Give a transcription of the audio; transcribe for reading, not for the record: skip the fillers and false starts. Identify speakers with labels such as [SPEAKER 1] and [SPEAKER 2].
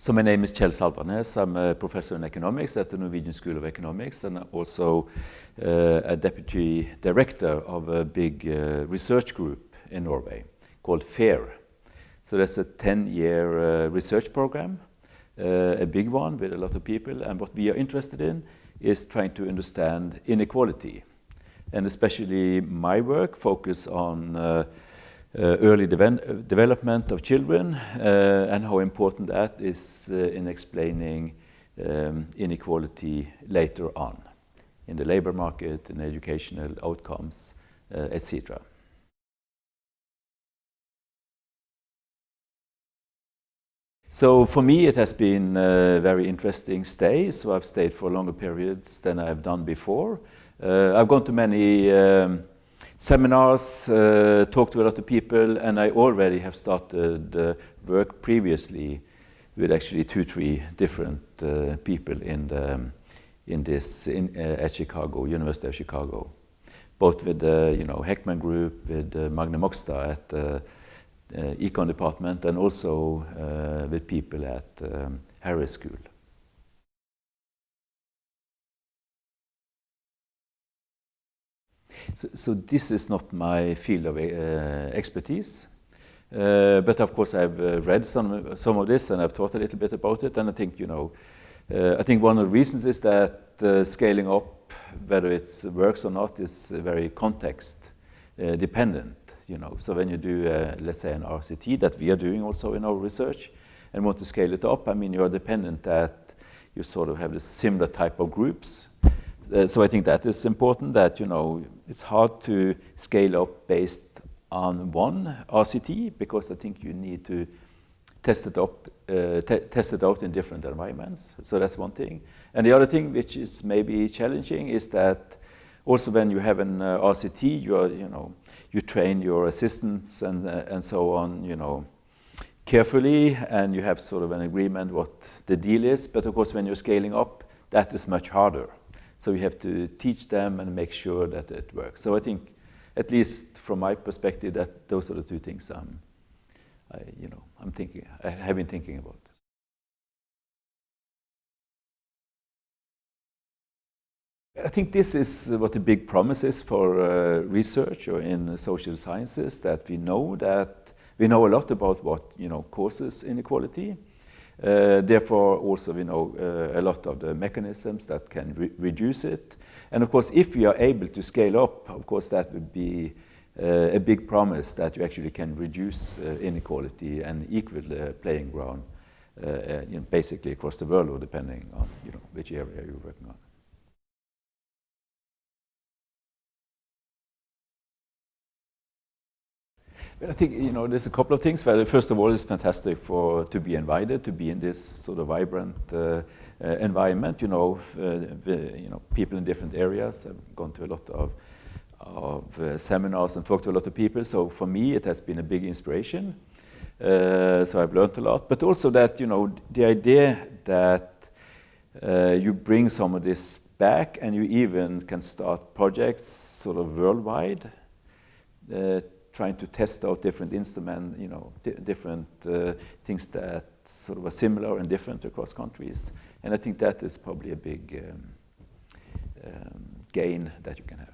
[SPEAKER 1] So my name is Kjell Salvanes. I'm a professor in economics at the Norwegian School of Economics, and also a deputy director of a big research group in Norway called FAIR. So that's a 10-year research program, a big one with a lot of people. And what we are interested in is trying to understand inequality. And especially my work focuses on early development of children and how important that is in explaining inequality later on in the labor market, in educational outcomes, etc. So for me it has been a very interesting stay, so I've stayed for longer periods than I've done before. I've gone to many seminars, talked to a lot of people, and I already have started work previously with actually 2-3 different people at Chicago, University of Chicago, both with the Heckman Group, with Magne Mogstad at the Econ department, and also with people at Harris School. So this is not my field of expertise, but of course I've read some of this and I've thought a little bit about it, and I think I think one of the reasons is that scaling up, whether it works or not, is very context dependent. So when you do let's say an RCT that we are doing also in our research and want to scale it up, I mean you are dependent that you sort of have the similar type of groups. So I think that is important, that it's hard to scale up based on one RCT, because I think you need to test it out in different environments. So that's one thing. And the other thing, which is maybe challenging, is that also when you have an RCT, you train your assistants and so on, carefully, and you have sort of an agreement what the deal is. But of course, when you're scaling up, that is much harder. So you have to teach them and make sure that it works. So I think, at least from my perspective, that those are the two things I have been thinking about. I think this is what the big promise is for research or in social sciences, that we know a lot about what causes inequality. Therefore, also we know a lot of the mechanisms that can reduce it. And of course, if we are able to scale up, of course, that would be a big promise that you actually can reduce inequality and equal playing ground, basically across the world, or depending on which area you're working on. I think there's a couple of things. Well, first of all, it's fantastic to be invited to be in this sort of vibrant environment. People in different areas. I've gone to a lot of seminars and talked to a lot of people. So for me, it has been a big inspiration. So I've learned a lot. But also that the idea that you bring some of this back, and you even can start projects sort of worldwide. Trying to test out different instruments, different things that sort of are similar and different across countries. And I think that is probably a big gain that you can have.